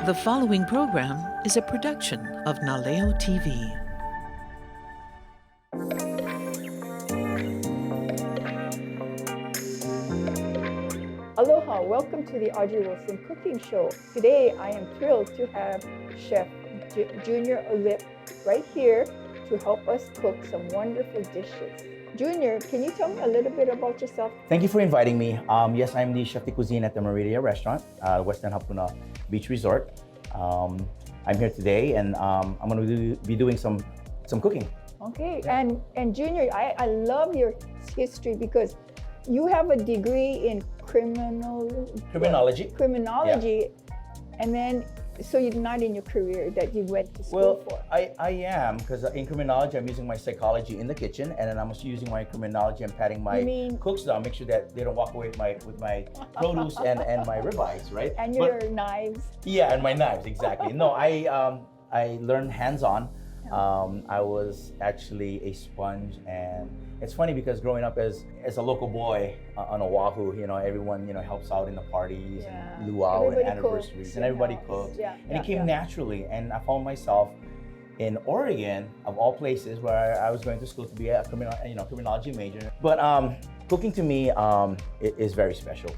The following program is a production of Naleo TV. Aloha, welcome to the Audrey Wilson Cooking Show. Today I am thrilled to have Chef Junior Ulep right here to help us cook some wonderful dishes. Junior, can you tell me a little bit about yourself? Thank you for inviting me. Yes, I'm the chef de cuisine at the Meridin Restaurant, Western Hapuna Beach Resort. I'm here today and I'm going to be doing some cooking. Okay, and Junior, I love your history because you have a degree in criminology, Yeah. and then so you're not in your career that you went to school for. I am, because in criminology, I'm using my psychology in the kitchen, and then I'm also using my criminology and patting my cooks down, make sure that they don't walk away with my produce and my ribeyes, right? And your knives. Yeah, and my knives, exactly. No, I learned hands-on. I was actually a sponge, and it's funny because growing up as a local boy on Oahu, everyone helps out in the parties and luau and anniversaries, and everybody cooks, and it came naturally. And I found myself in Oregon, of all places, where I was going to school to be a criminology major. But cooking to me is very special.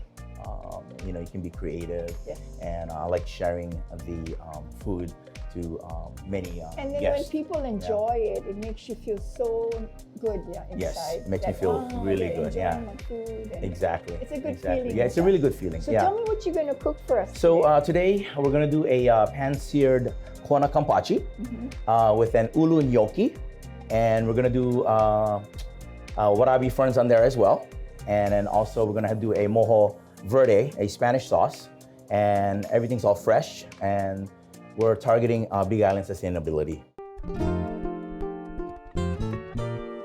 You can be creative, and I like sharing the food to many and then guests. when people enjoy it, it makes you feel so good inside. Yes, it makes me feel really good. Yeah, my food exactly. It's a good feeling. Yeah, it's inside. a really good feeling. So tell me what you're going to cook for us. So today we're going to do a pan-seared kona kampachi with an ulu gnocchi, and we're going to do warabi ferns on there as well, and then also we're going to do a mojo verde, a Spanish sauce, and everything's all fresh, and we're targeting Big Island sustainability.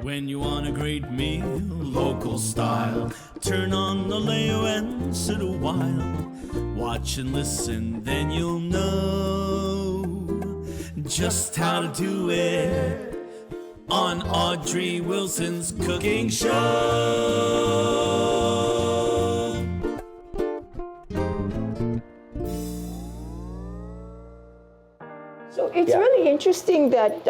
When you want a great meal, local style, turn on the Leo and sit a while. Watch and listen, then you'll know just how to do it on Audrey Wilson's Cooking Show. So it's really interesting that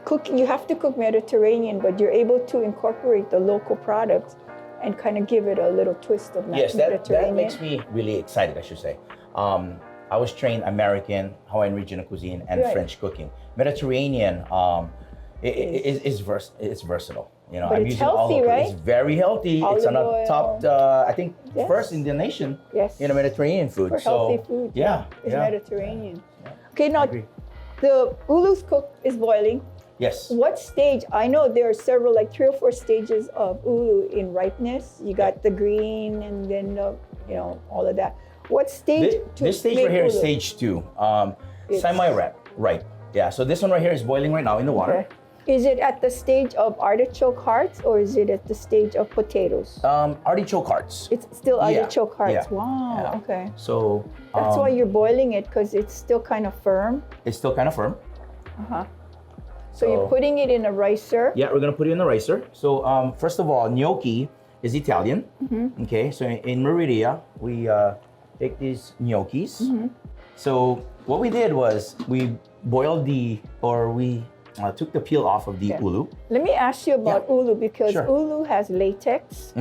cooking, you have to cook Mediterranean, but you're able to incorporate the local products and kind of give it a little twist of Mediterranean. That makes me really excited, I should say. I was trained American, Hawaiian regional cuisine, and French cooking. Mediterranean is versatile. But I'm it's using healthy, all of right? It's very healthy. It's on Olive the top, I think, first in the nation in Mediterranean food. For healthy food. It's Mediterranean. Okay, now the ulu's is boiling. Yes. What stage? I know there are several, like 3 or 4 stages of ulu in ripeness. You got the green, and then all of that. What stage? This stage right here is stage 2, semi-ripe. Yeah. So this one right here is boiling right now in the water. Okay. Is it at the stage of artichoke hearts, or is it at the stage of potatoes? Artichoke hearts. It's still artichoke hearts. Yeah. Wow. Yeah. Okay. So that's why you're boiling it, because it's still kind of firm. It's still kind of firm. So you're putting it in a ricer. Yeah, we're gonna put it in the ricer. So first of all, gnocchi is Italian. Okay, so in Meridia, we take these gnocchis. So what we did was we boiled we took the peel off of the ulu. Let me ask you about ulu, because ulu has latex.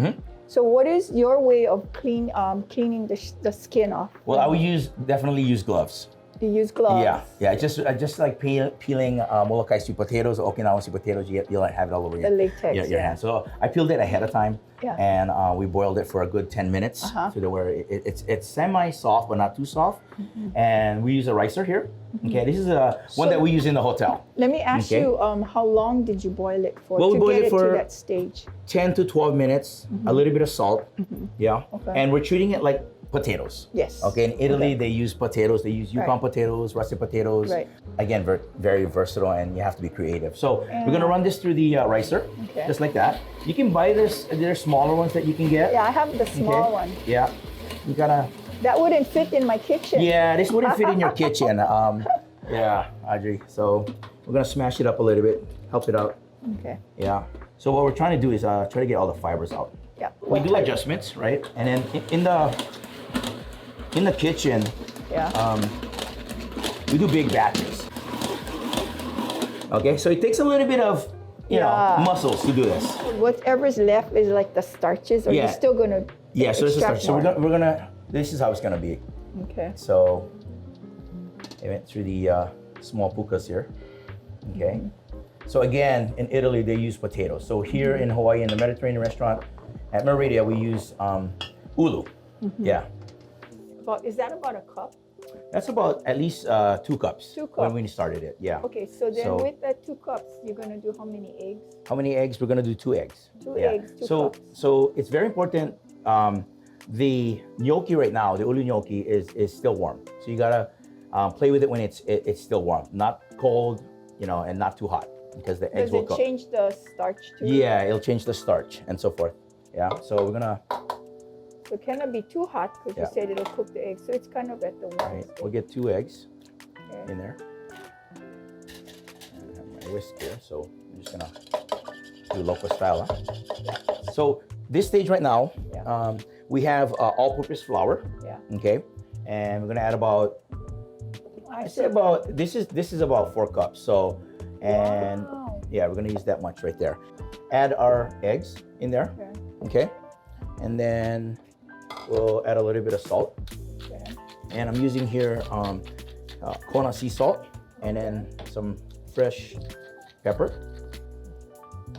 So what is your way of cleaning the skin off? Well, I would definitely use gloves. You use gloves? Yeah. I just like peeling Molokai sweet potatoes, Okinawan sweet potatoes. You'll have it all over your hand. So I peeled it ahead of time, and we boiled it for a good 10 minutes to where it's semi-soft but not too soft. And we use a ricer here. Okay, this is one that we use in the hotel. Let me ask you, how long did you boil it for to get it to that stage? 10 to 12 minutes, a little bit of salt. Yeah, and we're treating it like potatoes. Yes. Okay, in Italy they use potatoes. They use Yukon potatoes, russet potatoes. Right. Again, very versatile, and you have to be creative. So we're gonna run this through the ricer, just like that. You can buy this. There are smaller ones that you can get. Yeah, I have the small one. Yeah, you gotta. That wouldn't fit in my kitchen. Yeah, this wouldn't fit in your kitchen. Yeah, Audrey. So we're gonna smash it up a little bit, help it out. Okay. Yeah. So what we're trying to do is try to get all the fibers out. Yeah. We do adjustments, right? And then in the kitchen, Yeah. We do big batches. Okay, so it takes a little bit of, you know, muscles to do this. Whatever's left is like the starches, or you're still gonna so this is extract so more? we're gonna this is how it's gonna be. Okay. So I went through the small pukas here. Okay. So again, in Italy they use potatoes. So here in Hawaii, in the Mediterranean restaurant at Meridin, we use ulu. Yeah. Is that about a cup? That's about at least 2 cups. 2 cups. When we started it. Yeah. Okay, so then with that 2 cups, you're gonna do how many eggs? How many eggs? We're gonna do 2 eggs. 2 eggs, 2 cups. So it's very important. The gnocchi right now, the ulu gnocchi is still warm. So you gotta play with it when it's still warm, not cold, you know, and not too hot, because the eggs will cook. Does it change the starch too? Yeah, it'll change the starch and so forth. Yeah. So we're gonna. So it cannot be too hot, because you said it'll cook the eggs. So it's kind of at the warm Right. state. We'll get 2 eggs Okay. in there. And I have my whisk here, so I'm just gonna do local style. Huh? So this stage right now, we have all-purpose flour. Yeah. Okay, and we're gonna add about. I say about this is about 4 cups. So, and Wow. yeah, we're gonna use that much right there. Add our eggs in there. Okay, and then we'll add a little bit of salt. Okay. And I'm using here Kona sea salt, and then some fresh pepper.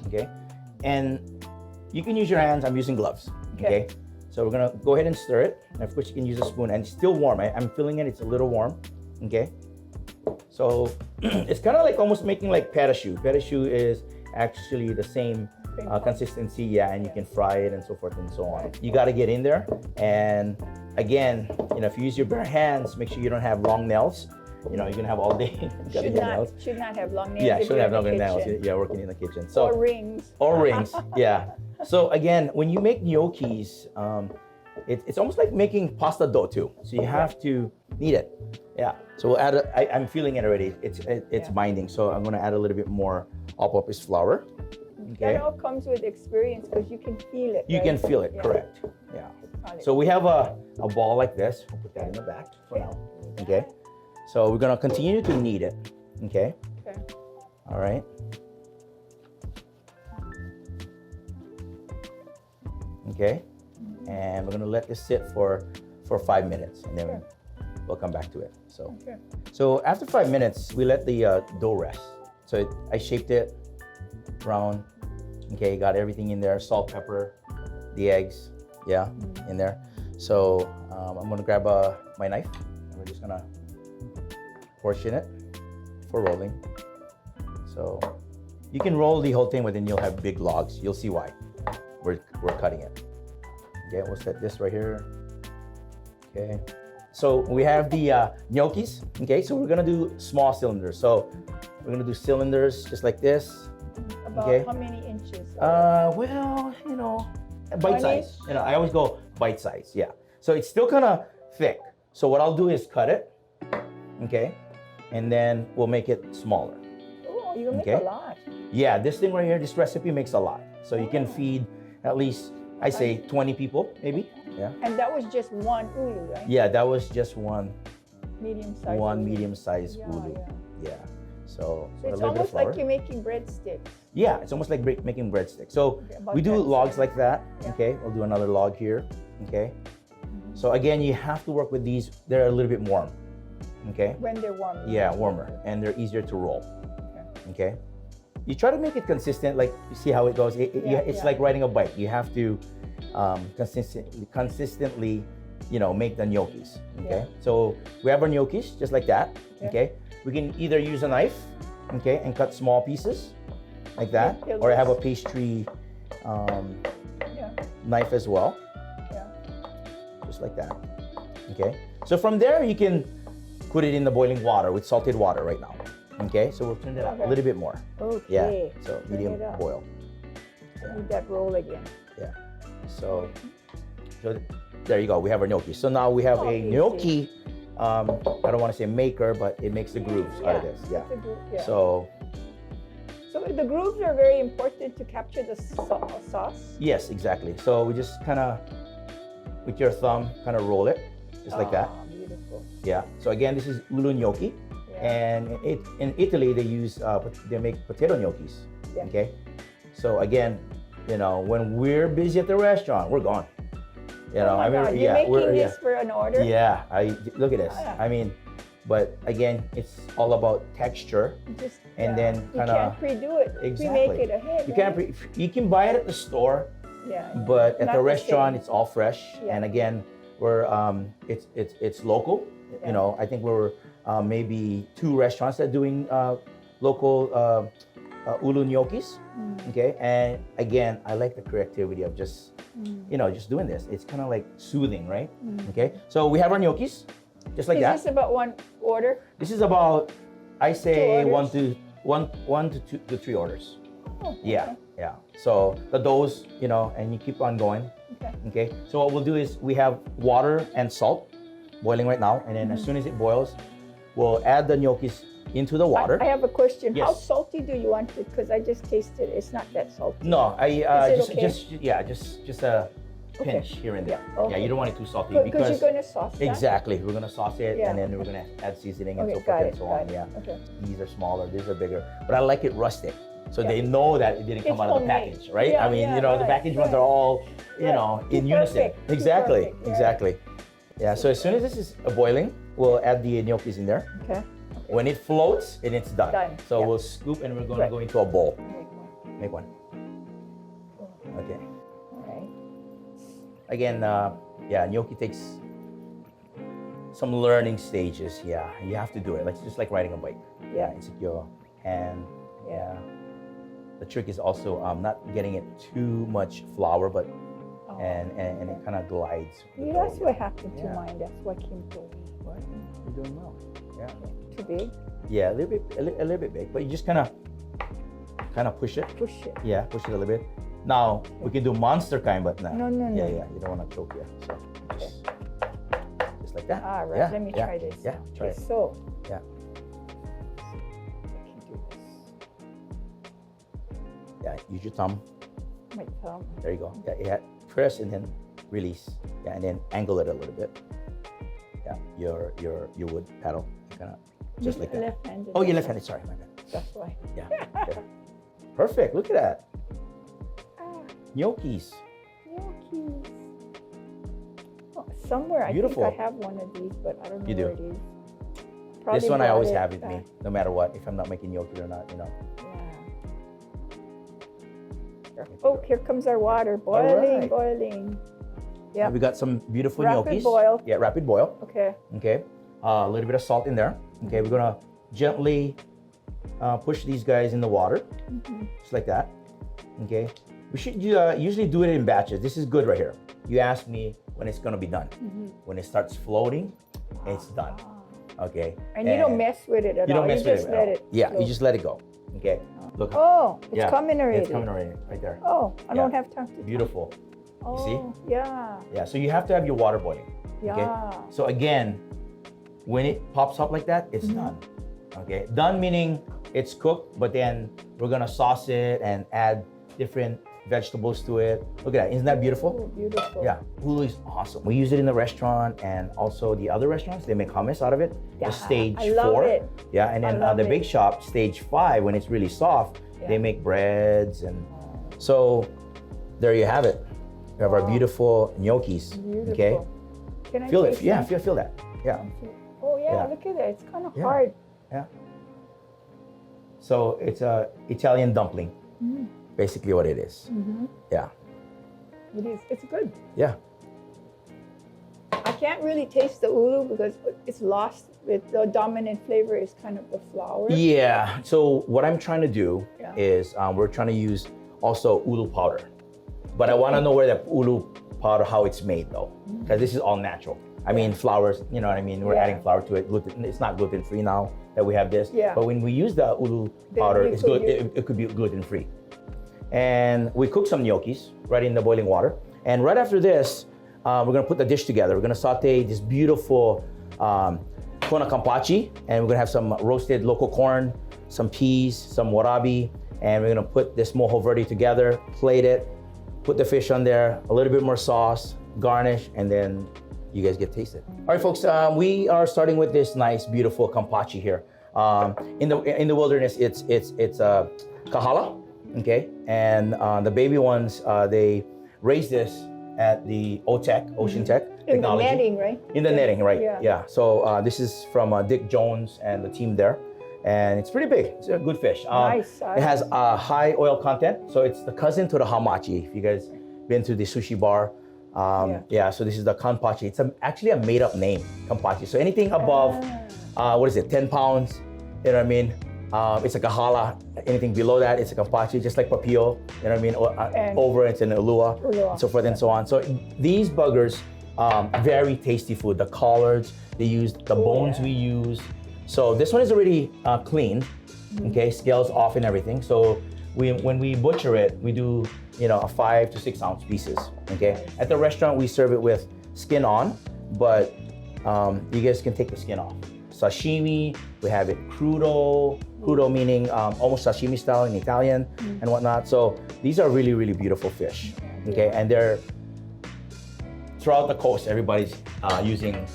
Okay, and you can use your hands. I'm using gloves. Okay. So we're gonna go ahead and stir it. And of course, you can use a spoon, and it's still warm. I'm feeling it. It's a little warm. Okay. So it's kind of like almost making like pata choux. Pata choux is actually the same consistency, yeah, and you can fry it and so forth and so on. You got to get in there, and again, you know, if you use your bare hands, make sure you don't have long nails. You know, you're gonna have all day. Should not have long nails. Yeah, if should you're have in the long nails. kitchen. Yeah, working in the kitchen. So Or rings. Or rings. Yeah. So again, when you make gnocchis, it's almost like making pasta dough too. So you have to knead it. Yeah. So we'll add. I'm feeling it already. It's binding. So I'm gonna add a little bit more all-purpose flour. Okay. That all comes with experience, because you can feel it. You right? can feel it. Yeah. Correct. Yeah. So we have a ball like this. We'll put that in the back for now. Okay. So we're gonna continue to knead it. Okay. Okay. All right. Okay. And we're gonna let this sit for 5 minutes, and then we'll come back to it. So after 5 minutes, we let the dough rest. So I shaped it round. Okay, got everything in there: salt, pepper, the eggs, in there. So I'm gonna grab my knife, and we're just gonna portion it for rolling. So you can roll the whole thing, but then you'll have big logs. You'll see why. We're cutting it. Okay, we'll set this right here. Okay, so we have the gnocchis. Okay, so we're gonna do small cylinders. So we're gonna do cylinders just like this. About how many inches? Well, you know, bite size. You know, I always go bite size. Yeah. So it's still kind of thick. So what I'll do is cut it. Okay, and then we'll make it smaller. Oh, you can make a lot. Yeah, this thing right here, this recipe makes a lot. So you can feed at least, I say, 20 people, maybe. Yeah. And that was just one ulu, right? Yeah, that was just one medium-sized. One medium-sized ulu. Yeah. So it's almost like you're making breadsticks. Yeah, it's almost like making breadsticks. So we do logs like that. Yeah. Okay, we'll do another log here. Okay. So again, you have to work with these. They're a little bit warm. Okay. When they're warm. Yeah, warmer, and they're easier to roll. Okay. You try to make it consistent, like you see how it goes. It's like riding a bike. You have to consistently, you know, make the gnocchis. Okay. So we have our gnocchis just like that. Okay. We can either use a knife, okay, and cut small pieces like that, or I have a pastry knife as well. Yeah. Just like that. Okay. So from there, you can put it in the boiling water with salted water right now. Okay. So we'll turn it up a little bit more. Okay. Yeah. So medium boil. I need that roll again. Yeah. So there you go. We have our gnocchi. So now we have a gnocchi. I don't want to say maker, but it makes the grooves out of this. Yeah. So the grooves are very important to capture the sauce? Yes, exactly. So we just kind of, with your thumb, kind of roll it, just like that. Beautiful. beautiful. Yeah. So again, this is ulu gnocchi, and in Italy they make potato gnocchis. Yeah. Okay. So again, when we're busy at the restaurant, we're gone. God. You're making this for an order? Yeah. Look at this. Yeah. I mean, but again, it's all about texture, and then kind of. You can't pre-do it. Exactly. Pre-make it ahead. You right? you can buy it at the store. Yeah. But at Not the the restaurant, same. it's all fresh. Yeah. And again, we're it's local. Yeah. I think we're maybe 2 restaurants that are doing local ulu gnocchis. Okay, and again, I like the creativity of just just doing this. It's kind of like soothing, right? Okay, so we have our gnocchis, just like that. Is this about one order? This is about, I say, 2 1 to 2 to 3 orders. Oh, Yeah. So the doughs, and you keep on going. Okay. So what we'll do is we have water and salt boiling right now, and then as soon as it boils, we'll add the gnocchis into the water. I have a question. Yes. How salty do you want it? Because I just tasted it. It's not that salty. No, Is it okay? just a pinch here and there. Yeah, okay. You don't want it too salty Because you're going to sauce that? exactly, we're gonna sauce it, Yeah. and then we're gonna add seasoning and Okay, so forth got and it, so got on. it. Yeah. Okay. These are smaller, these are bigger, but I like it rustic. So Yeah. they know that it didn't come It's out of the homemade. package, right? Yeah, I mean, yeah, the right, package ones right. are all, Right. in Too unison. perfect, too Exactly, perfect, yeah. exactly. Yeah, so as soon as this is boiling, we'll add the gnocchis in there. Okay. When it floats, and it's done. Done, So yeah. we'll scoop and we're gonna Right. go into a bowl. Make one. Make one. Okay. All right. Again, gnocchi takes some learning stages. Yeah, you have to do it. Like just like riding a bike. Yeah. It's like your hand. Yeah. The trick is also not getting it too much flour, but Oh, and it kind of glides. the Yeah, dough, that's what happened to Yeah. mine. That's what came to me. Right. You're doing well. Yeah. Too big? Yeah, a little bit big, but you just kind of push it. Push it. Yeah, push it a little bit. Now we can do monster kind, but no. No, no, no. Yeah, you don't want to choke. Yeah, so just like that. All right, Yeah, let me yeah, try this. Yeah, try Okay, it. so. Yeah. I can do this. Yeah, use your thumb. My thumb. There you go. Yeah, press and then release. Yeah, and then angle it a little bit. Yeah, your wood paddle, kind of just like that. Left-handed. Oh, you're left-handed. Sorry, my bad. That's why. Yeah. Okay. Perfect. Look at that. Ah, Gnocchis. gnocchis. Oh, somewhere Beautiful. I think I have one of these, but I don't know You do. where it is. This Probably one I bought always it have with me, back. no matter what. If I'm not making gnocchi or not, Yeah. There Oh, here comes our water. Boiling, right. boiling. Yeah. We got some beautiful Rapid gnocchis. boil. Yeah, rapid boil. Okay. Okay. A little bit of salt in there. Okay, we're gonna gently push these guys in the water, just like that. Okay. We should usually do it in batches. This is good right here. You asked me when it's gonna be done. When it starts floating, it's done. Okay. And you don't mess with it at You all. don't mess you with just it. at let all. it. Yeah, flow. you just let it go. Okay. Look. Oh, it's Yeah, coming already. It's coming already, right there. Oh, I don't Yeah. have time to. Beautiful. Oh, see? Yeah. Yeah. So you have to have your water boiling. Okay. Yeah. So again, when it pops up like that, it's done. Okay. Done meaning it's cooked, but then we're gonna sauce it and add different vegetables to it. Look at that. Isn't that beautiful? Oh, beautiful. Yeah. Hulu is awesome. We use it in the restaurant and also the other restaurants. They make hummus out of it. Yeah, The stage I love 4. it. Yeah. And then love the it. big shop, stage 5, when it's really soft, Yeah. they make breads and so there you have it. We have our beautiful gnocchis. Beautiful. Okay. Can I Feel taste it. Yeah, some? feel that. Yeah. Oh yeah, Yeah. look at that. It's kind of Yeah. hard. Yeah. So it's a Italian dumpling, basically what it is. Yeah. It is. It's good. Yeah. I can't really taste the ulu because it's lost. With the dominant flavor is kind of the flour. Yeah. So what I'm trying to do Yeah. is we're trying to use also ulu powder, but I want to know where that ulu powder, how it's made though, because this is all natural. I mean, flours, you know what I mean? We're Yeah. adding flour to it. Gluten, it's not gluten free now that we have this. Yeah. But when we use the ulu Then powder, you it's could good. use- It could be gluten free. And we cook some gnocchis right in the boiling water. And right after this, we're gonna put the dish together. We're gonna saute this beautiful Kampachi, and we're gonna have some roasted local corn, some peas, some warabi, and we're gonna put this mojo verde together, plate it, put the fish on there, a little bit more sauce, garnish, and then you guys get tasted. All right, folks, we are starting with this nice, beautiful Kampachi here. In the wilderness, it's kahala, okay? And the baby ones, they raise this at the OTEC, Ocean Tech In the Technology. netting, right? In the netting, right? Yeah. So this is from Dick Jones and the team there. And it's pretty big. It's a good fish. Nice. It has a high oil content. So it's the cousin to the hamachi. If you guys been to the sushi bar. So this is the Kampachi. It's actually a made-up name, Kampachi. So anything above, 10 pounds, you know what I mean? It's a kahala. Anything below that, it's a Kampachi, just like papio, you know what I mean? Over it's an ulua, and so forth and so on. So these buggers, very tasty food. The collards, they use the bones we use. So this one is already cleaned, okay? Scales off and everything. So when we butcher it, we do, a 5 to 6 ounce pieces, okay? At the restaurant, we serve it with skin on, but you guys can take the skin off. Sashimi, we have it crudo meaning almost sashimi style in Italian and whatnot. So these are really, really beautiful fish, okay? And they're throughout the coast, everybody's using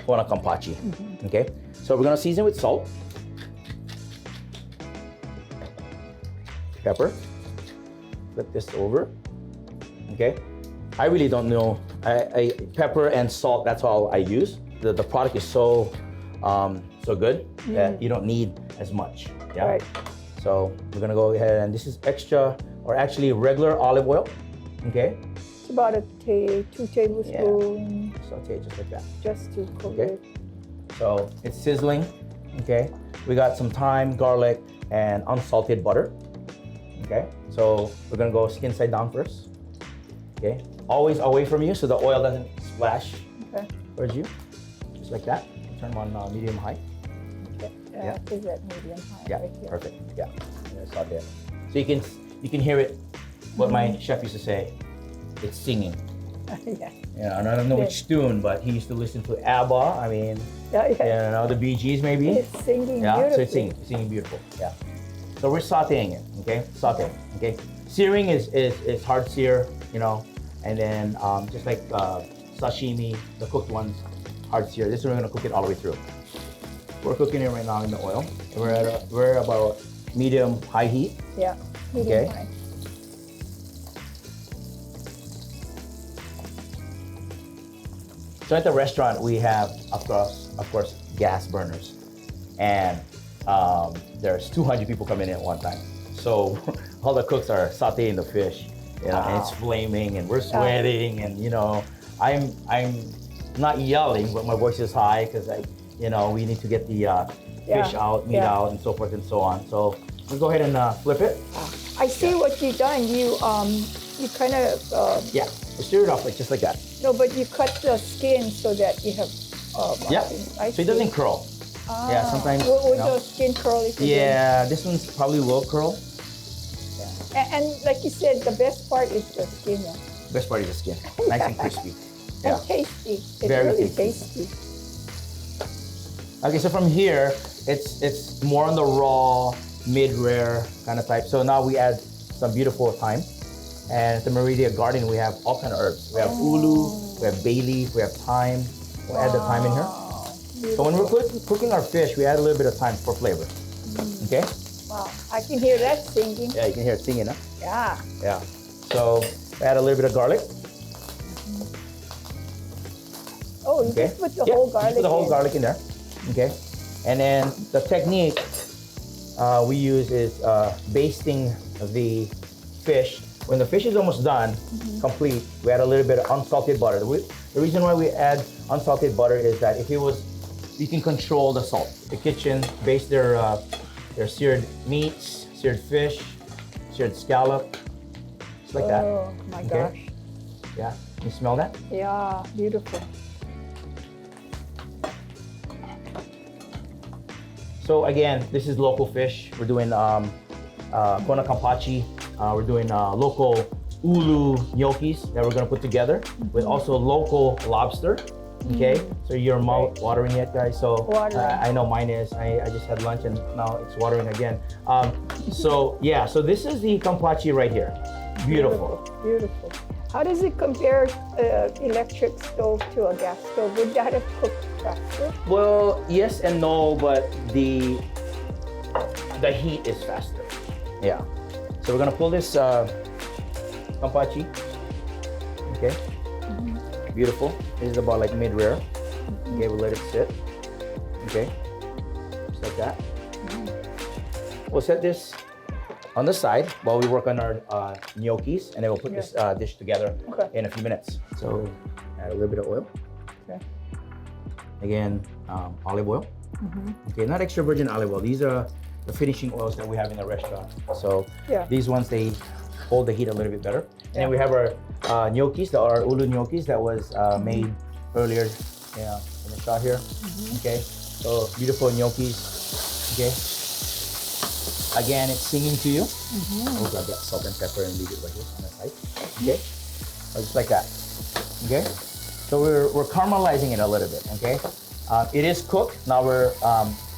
Kona Kampachi, okay? So we're gonna season with salt, pepper, flip this over, okay? I really don't know, pepper and salt, that's all I use. The product is so good that you don't need as much, yeah? Right. So we're gonna go ahead, and this is extra, or actually regular olive oil, okay? It's about 2 tablespoons. Saute just like that. Just to cook Okay. it. So it's sizzling, okay? We got some thyme, garlic, and unsalted butter, okay? So we're gonna go skin side down first, okay? Always away from you so the oil doesn't splash towards you, just like that. Turn them on medium high. Yeah. Is that medium high? Yeah, right here. perfect, yeah. And it's out there. So you can hear it, what my chef used to say, it's singing. Yeah. Yeah, and I don't know which tune, but he used to listen to ABBA. I mean, the Bee Gees maybe. It's singing Yeah, beautifully. so it's singing beautiful. Yeah. So we're sauteing it, okay? Sauteing, okay? Searing is hard sear, and then just like sashimi, the cooked ones, hard sear. This one we're gonna cook it all the way through. We're cooking it right now in the oil. We're about medium high heat. Yeah, medium Okay. high. So at the restaurant, we have, of course, gas burners. And there's 200 people coming in at one time. So all the cooks are sauteing the fish, and it's flaming, and we're sweating, and I'm not yelling, but my voice is high because we need to get the fish out, meat out, and so forth and so on. So we'll go ahead and flip it. I see what you've done. You kind of We stir it off just like that. no, but you cut the skin so that you have. So it doesn't curl. Yeah, sometimes. Would the skin curl if you Yeah, this one's probably will curl. And like you said, the best part is the skin. Yeah. Best part is the skin, nice and crispy. And tasty. It's Very really tasty. tasty. Okay, so from here, it's more on the raw, mid-rare kind of type. So now we add some beautiful thyme. And at the Meridin Garden, we have all kind of herbs. We have ulu, we have bay leaf, we have thyme. We'll add the thyme in here. So when we're cooking our fish, we add a little bit of thyme for flavor. Okay? Wow, I can hear that singing. Yeah, you can hear it singing, huh? Yeah. Yeah. So add a little bit of garlic. Oh, you just put the whole garlic just put the whole in. garlic in there. Okay. And then the technique we use is basting the fish. When the fish is almost done, complete, we add a little bit of unsalted butter. The reason why we add unsalted butter is that you can control the salt. The kitchen baste their seared meats, seared fish, seared scallop, just like that. Oh my gosh. Yeah, you smell that? Yeah, beautiful. So again, this is local fish. We're doing Kona Kampachi. We're doing local ulu gnocchis that we're gonna put together with also local lobster. Okay, so your mouth watering yet, guys? So I know mine is. I just had lunch and now it's watering again. So this is the Kampachi right here. Beautiful. Beautiful. How does it compare electric stove to a gas stove? Would that have cooked faster? Well, yes and no, but the heat is faster. Yeah. So we're gonna pull this Kampachi. Okay. Beautiful. This is about like mid-rare. Okay, we'll let it sit. Okay. Just like that. We'll set this on the side while we work on our gnocchis, and then we'll put this dish together in a few minutes. So add a little bit of oil. Okay. Again, olive oil. Okay, not extra virgin olive oil. These are the finishing oils that we have in the restaurant. So these ones, they hold the heat a little bit better. And then we have our gnocchis, our ulu gnocchis that was made earlier in the shot here. Okay, so beautiful gnocchis. Okay. Again, it's singing to you. We'll grab that salt and pepper and leave it right here on the side. Okay, just like that. Okay, so we're caramelizing it a little bit. Okay, it is cooked. Now we're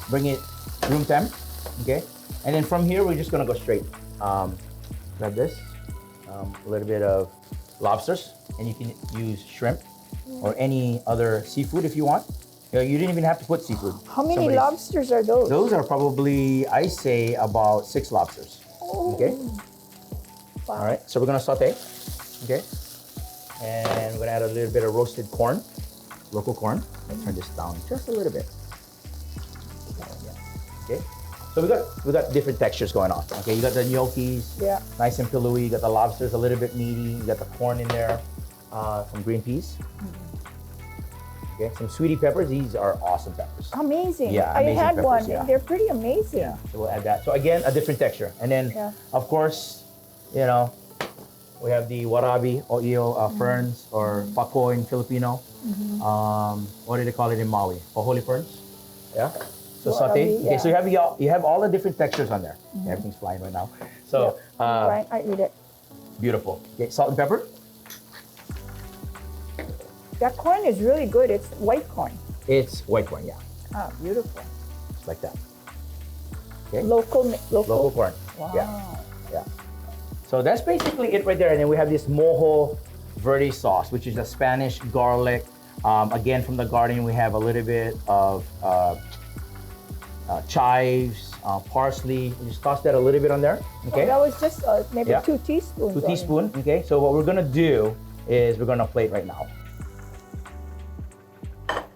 bringing it room temp. Okay, and then from here we're just gonna go straight. Grab this, a little bit of lobsters, and you can use shrimp or any other seafood if you want. You didn't even have to put seafood. How many lobsters are those? Those are probably, I say, about 6 lobsters. Okay. Wow. All right. So we're gonna saute. Okay. And we're gonna add a little bit of roasted corn, local corn. Let's turn this down just a little bit. Okay. So we got different textures going on. Okay. You got the gnocchis, nice and pillowy. You got the lobsters, a little bit meaty. You got the corn in there, some green peas. Okay, some sweetie peppers. These are awesome peppers. Amazing. Yeah, I had peppers, one. yeah. They're pretty amazing. Yeah, so we'll add that. So again, a different texture. And then, of course, we have the warabi or eel ferns or pako in Filipino. What do they call it in Maui? Holy ferns. Yeah. So saute. Okay, so you have all the different textures on there. Everything's flying right now. So Right, I eat it. beautiful. Okay, salt and pepper. That corn is really good. It's white corn. It's white corn, yeah. Ah, beautiful. Just like that. Okay. Local corn. Wow. Yeah. So that's basically it right there. And then we have this mojo verde sauce, which is a Spanish garlic. Again, from the garden, we have a little bit of chives, parsley. We just toss that a little bit on there. Okay. Oh, that was just maybe 2 teaspoons. 2 teaspoons. Okay. So what we're gonna do is we're gonna plate right now.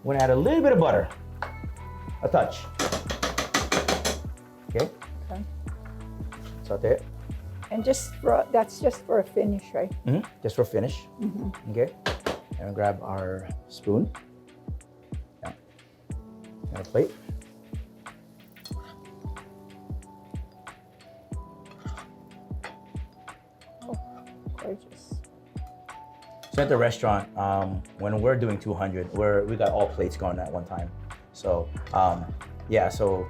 We're gonna add a little bit of butter, a touch. Okay. Saute it. And that's just for a finish, right? Just for finish. Okay. And grab our spoon. Yeah. And a plate. Oh, gorgeous. So at the restaurant, when we're doing 200, we got all plates going at one time. So so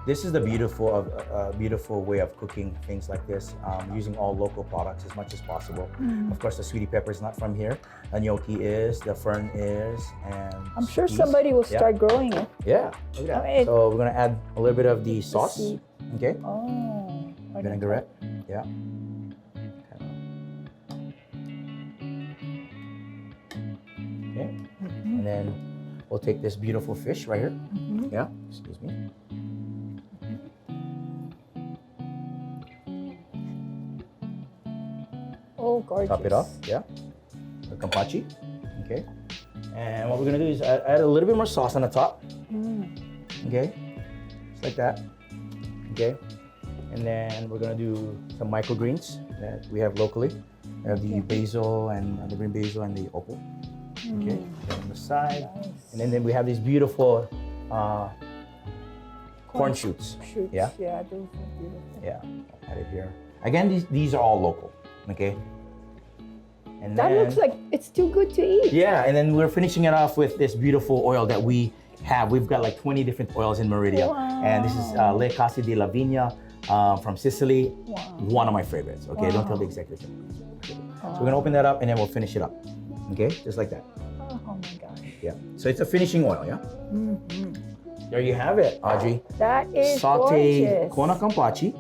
this is the beautiful way of cooking things like this, using all local products as much as possible. Of course, the sweetie pepper is not from here. The gnocchi is, the fern is, and I'm sure somebody will start growing it. Yeah, look at that. So we're gonna add a little bit of the sauce. Okay. Oh. Vinaigrette. Yeah. Okay. And then we'll take this beautiful fish right here. Yeah. Excuse me. Oh, gorgeous. Top it off, yeah. The Kampachi, okay. And what we're gonna do is add a little bit more sauce on the top. Okay, just like that. Okay, and then we're gonna do some microgreens that we have locally. We have the basil and the green basil and the opal. Okay, on the side, and then we have these beautiful corn shoots. Yeah, those are beautiful. Yeah, I'll add it here. Again, these are all local. Okay. And that looks like it's too good to eat. Yeah, and then we're finishing it off with this beautiful oil that we have. We've got like 20 different oils in Meridin. Wow. And this is Le Casi di la Vigna from Sicily. Wow. One of my favorites. Okay, don't tell the executive. Okay. So we're gonna open that up and then we'll finish it up. Okay, just like that. Oh my gosh. Yeah, so it's a finishing oil, yeah? There you have it, Audrey. That is Sauteed gorgeous. kona kampachi,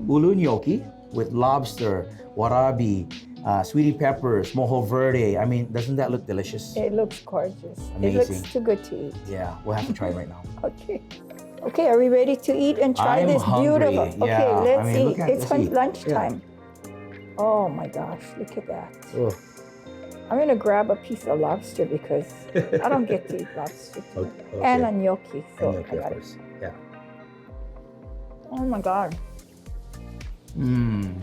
ulu gnocchi with lobster, warabi, sweetie peppers, mojo verde. I mean, doesn't that look delicious? It looks gorgeous. Amazing. It looks too good to eat. Yeah, we'll have to try it right now. Okay. Okay, are we ready to eat and try I'm this hungry. beautiful? Yeah, Okay, I let's mean, eat. It's let's eat. lunchtime. Oh my gosh, look at that. Ugh. I'm gonna grab a piece of lobster because I don't get to eat lobster. Okay. And a gnocchi, so And I got of it. course. Yeah. Oh my God, Mmm.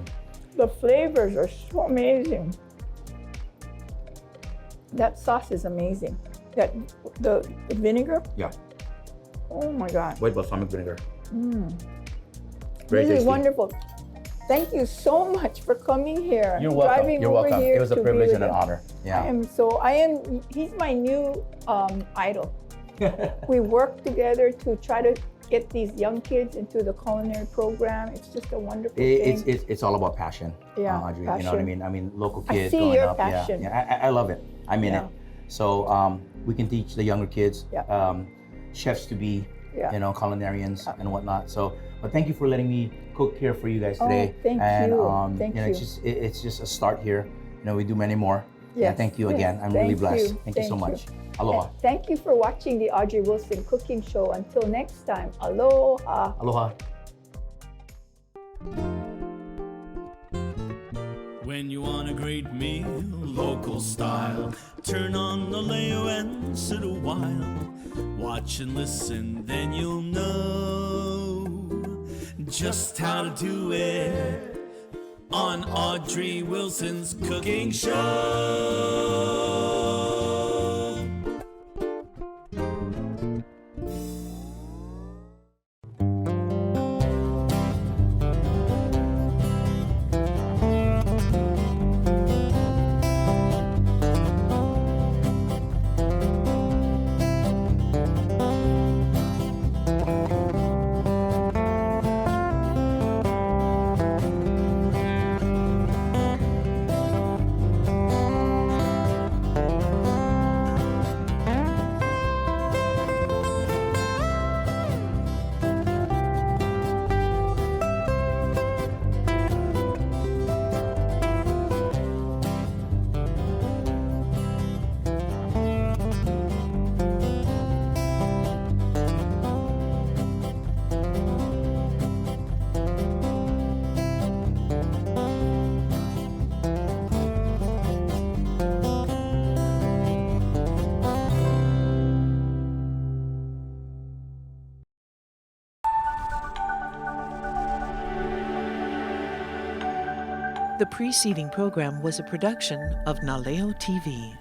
the flavors are so amazing. That sauce is amazing. The vinegar. Yeah. Oh my God. White balsamic vinegar. Mm. Very This is tasty. wonderful. Thank you so much for coming here. You're welcome. Driving You're over welcome. here It was a to be privilege with and an you. honor. Yeah. He's my new idol. We work together to try to get these young kids into the culinary program. It's just a wonderful thing. It's all about passion. Yeah, Audrey, you know what I passion. mean? I mean, local I kids see growing your up. passion. Yeah. I love it. I'm in Yeah. it. So we can teach the younger kids, Yeah. chefs to be, Yeah. you know, culinarians and whatnot. So, but thank you for letting me cook here for you guys today. thank and, you. Thank you know, you. It's just a start here. You know, we do many more. Yeah. Yes, Thank you yes. again. I'm really Thank blessed. you. Thank you so Thank much. you. Aloha. And thank you for watching the Audrey Wilson Cooking Show. Until next time, aloha. Aloha. When you want a great meal, local style, turn on the Leo and sit a while. Watch and listen, then you'll know just how to do it on Audrey Wilson's Cooking Show. The preceding program was a production of Naleo TV.